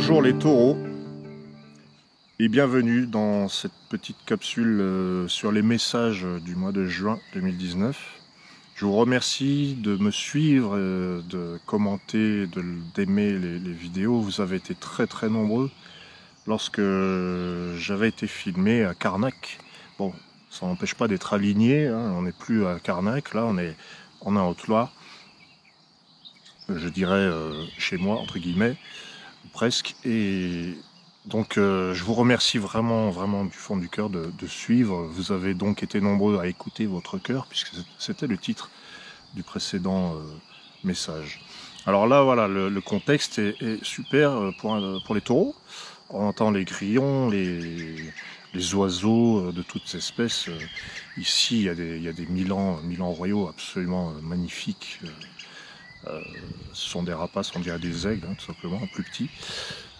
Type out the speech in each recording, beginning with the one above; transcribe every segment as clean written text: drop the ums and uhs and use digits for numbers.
Bonjour les taureaux et bienvenue dans cette petite capsule sur les messages du mois de juin 2019. Je vous remercie de me suivre, de commenter, d'aimer les vidéos. Vous avez été très nombreux lorsque j'avais été filmé à Carnac. Bon, ça n'empêche pas d'être aligné, hein. On n'est plus à Carnac, là on est en Haute-Loire. Je dirais chez moi, entre guillemets, presque. Et donc je vous remercie vraiment du fond du cœur de suivre. Vous avez donc été nombreux à écouter votre cœur, puisque c'était le titre du précédent message. Alors là, voilà, le contexte est super pour les taureaux. On entend les grillons, les oiseaux de toutes espèces. Ici, il y a des milans royaux absolument magnifiques. Ce sont des rapaces, on dirait des aigles, hein, tout simplement, plus petits.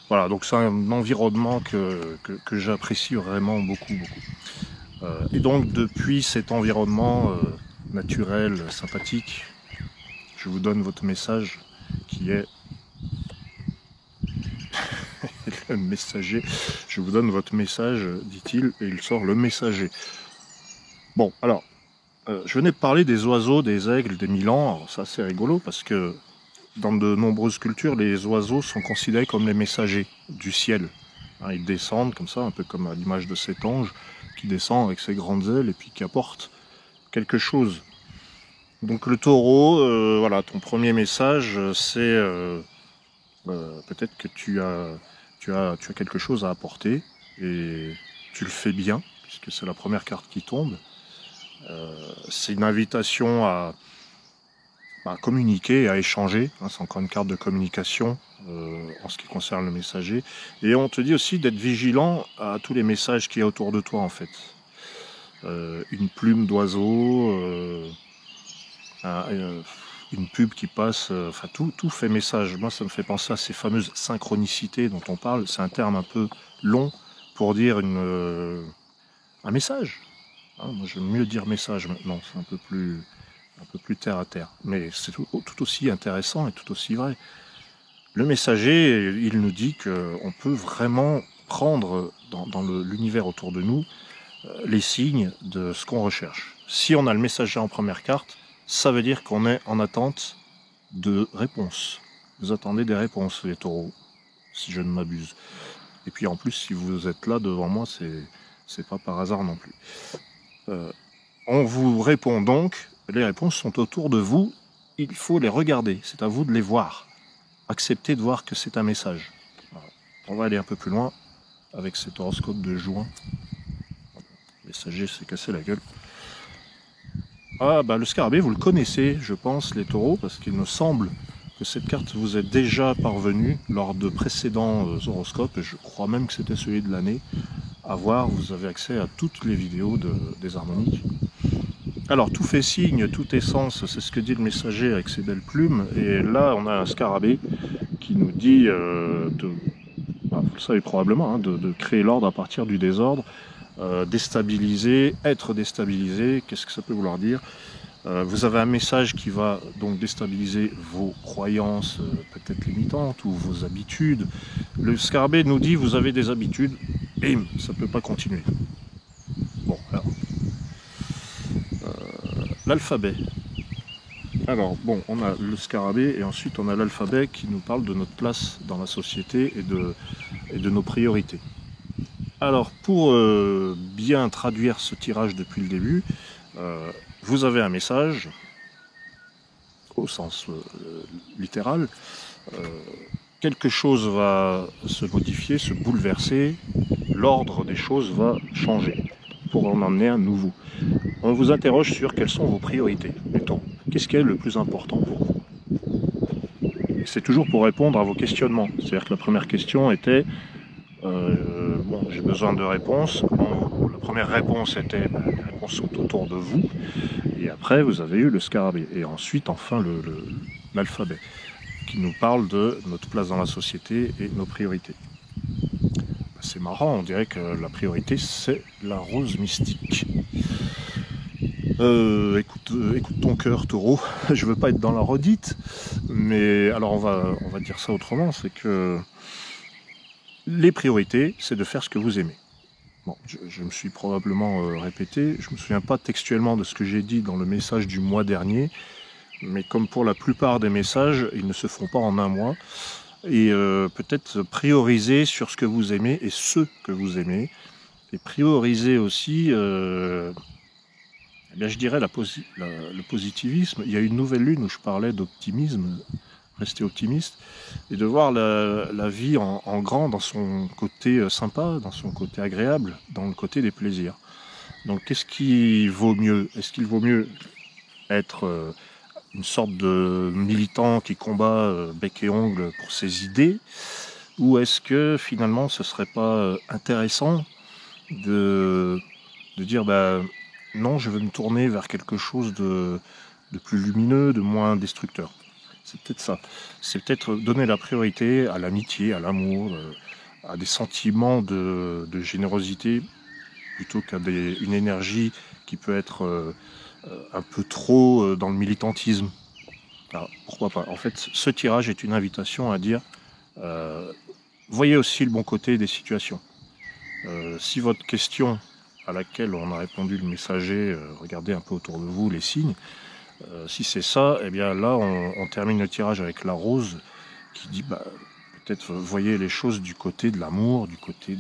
Voilà, donc c'est un environnement que j'apprécie vraiment beaucoup. Et donc, depuis cet environnement naturel, sympathique, je vous donne votre message qui est le messager. Je vous donne votre message, dit-il, et il sort le messager. Bon, alors, je venais de parler des oiseaux, des aigles, des milans. Alors ça, c'est rigolo parce que dans de nombreuses cultures, les oiseaux sont considérés comme les messagers du ciel. Hein, ils descendent comme ça, un peu comme à l'image de cet ange qui descend avec ses grandes ailes et puis qui apporte quelque chose. Donc le taureau, voilà, ton premier message, c'est peut-être que tu as quelque chose à apporter et tu le fais bien, puisque c'est la première carte qui tombe. C'est une invitation à communiquer et à échanger, hein, c'est encore une carte de communication en ce qui concerne le messager. Et on te dit aussi d'être vigilant à tous les messages qu'il y a autour de toi en fait. Une plume d'oiseau, une pub qui passe, enfin tout fait message. Moi ça me fait penser à ces fameuses synchronicités dont on parle. C'est un terme un peu long pour dire un message. Hein, moi j'aime mieux dire message maintenant, c'est un peu plus terre à terre. Mais c'est tout aussi intéressant et tout aussi vrai. Le messager, il nous dit qu'on peut vraiment prendre dans l'univers autour de nous les signes de ce qu'on recherche. Si on a le messager en première carte, ça veut dire qu'on est en attente de réponses. Vous attendez des réponses, les taureaux, si je ne m'abuse. Et puis en plus, si vous êtes là devant moi, c'est pas par hasard non plus. On vous répond donc, les réponses sont autour de vous, il faut les regarder, c'est à vous de les voir. Acceptez de voir que c'est un message. Voilà. On va aller un peu plus loin avec cet horoscope de juin. Le messager s'est cassé la gueule. Ah bah le scarabée, vous le connaissez, je pense, les taureaux, parce qu'il me semble que cette carte vous est déjà parvenue lors de précédents horoscopes, et je crois même que c'était celui de l'année. À voir, vous avez accès à toutes les vidéos des harmoniques. Alors tout fait signe, tout est sens, c'est ce que dit le messager avec ses belles plumes. Et là on a un scarabée qui nous dit, vous le savez probablement, hein, de créer l'ordre à partir du désordre, déstabiliser, être déstabilisé, qu'est-ce que ça peut vouloir dire? Vous avez un message qui va donc déstabiliser vos croyances peut-être limitantes ou vos habitudes. Le scarabée nous dit vous avez des habitudes, bim, ça ne peut pas continuer. Bon, alors. L'alphabet. Alors, bon, on a le scarabée et ensuite on a l'alphabet qui nous parle de notre place dans la société et de nos priorités. Alors, pour bien traduire ce tirage depuis le début, vous avez un message, au sens littéral, quelque chose va se modifier, se bouleverser, l'ordre des choses va changer pour en emmener un nouveau. On vous interroge sur quelles sont vos priorités. Mettons, qu'est-ce qui est le plus important pour vous? C'est toujours pour répondre à vos questionnements. C'est-à-dire que la première question était bon, j'ai besoin de réponses. Bon, la première réponse était les réponses sont autour de vous. Et après, vous avez eu le scarabée. Et ensuite, enfin, l'alphabet qui nous parle de notre place dans la société et nos priorités. C'est marrant, on dirait que la priorité, c'est la rose mystique. Écoute ton cœur, taureau. Je veux pas être dans la redite, mais alors on va dire ça autrement, c'est que les priorités, c'est de faire ce que vous aimez. Bon, je me suis probablement répété, je ne me souviens pas textuellement de ce que j'ai dit dans le message du mois dernier, mais comme pour la plupart des messages, ils ne se font pas en un mois. Et peut-être prioriser sur ce que vous aimez et ceux que vous aimez. Et prioriser aussi, eh bien, je dirais, le positivisme. Il y a une nouvelle lune où je parlais d'optimisme, rester optimiste, et de voir la vie en grand dans son côté sympa, dans son côté agréable, dans le côté des plaisirs. Donc qu'est-ce qui vaut mieux? Est-ce qu'il vaut mieux être une sorte de militant qui combat bec et ongle pour ses idées, ou est-ce que finalement ce serait pas intéressant de dire non, je veux me tourner vers quelque chose de plus lumineux, de moins destructeur. C'est peut-être ça. C'est peut-être donner la priorité à l'amitié, à l'amour, à des sentiments de générosité, plutôt qu'à une énergie qui peut être un peu trop dans le militantisme. Alors, pourquoi pas? En fait, ce tirage est une invitation à dire voyez aussi le bon côté des situations. Si votre question à laquelle on a répondu le messager, regardez un peu autour de vous les signes, si c'est ça, eh bien là on termine le tirage avec la rose qui dit peut-être voyez les choses du côté de l'amour, du côté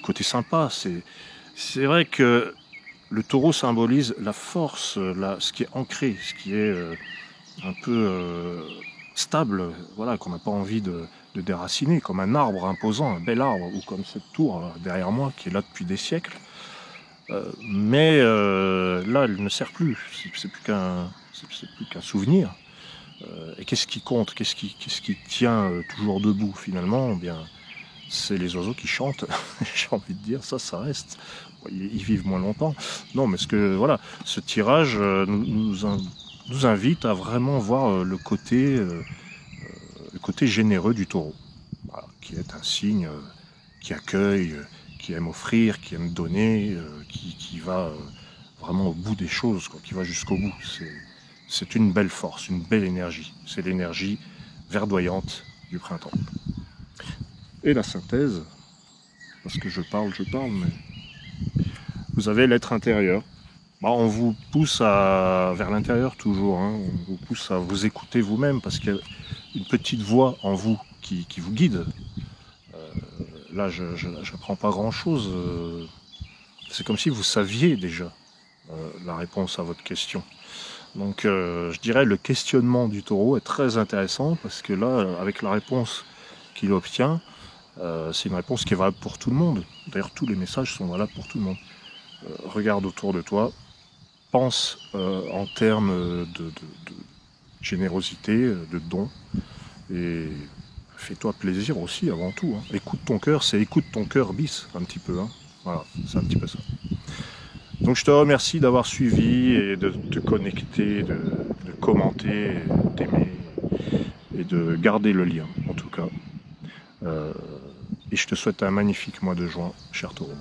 côté sympa. C'est vrai que le taureau symbolise la force, ce qui est ancré, ce qui est un peu stable, voilà, qu'on n'a pas envie de déraciner, comme un arbre imposant, un bel arbre, ou comme cette tour derrière moi qui est là depuis des siècles. Mais là, elle ne sert plus, c'est plus qu'un souvenir. Et qu'est-ce qui compte, qu'est-ce qui tient toujours debout finalement? Eh bien, c'est les oiseaux qui chantent. J'ai envie de dire, ça reste. Ils vivent moins longtemps. Non, mais voilà, ce tirage nous invite à vraiment voir le côté généreux du taureau, voilà, qui est un signe qui accueille, qui aime offrir, qui aime donner, qui va vraiment au bout des choses, quoi, qui va jusqu'au bout. C'est une belle force, une belle énergie. C'est l'énergie verdoyante du printemps. Et la synthèse, parce que je parle, mais vous avez l'être intérieur. On vous pousse vers l'intérieur toujours, hein. On vous pousse à vous écouter vous-même, parce qu'il y a une petite voix en vous qui vous guide. Là, je n'apprends pas grand-chose. C'est comme si vous saviez déjà la réponse à votre question. Donc, je dirais le questionnement du taureau est très intéressant, parce que là, avec la réponse qu'il obtient, c'est une réponse qui est valable pour tout le monde. D'ailleurs, tous les messages sont valables pour tout le monde. Regarde autour de toi, pense en termes de générosité, de don, et fais-toi plaisir aussi avant tout. Hein. Écoute ton cœur, c'est écoute ton cœur bis, un petit peu. Hein. Voilà, c'est un petit peu ça. Donc je te remercie d'avoir suivi et de te connecter, de commenter, d'aimer et de garder le lien, en tout cas. Et je te souhaite un magnifique mois de juin, cher taureau.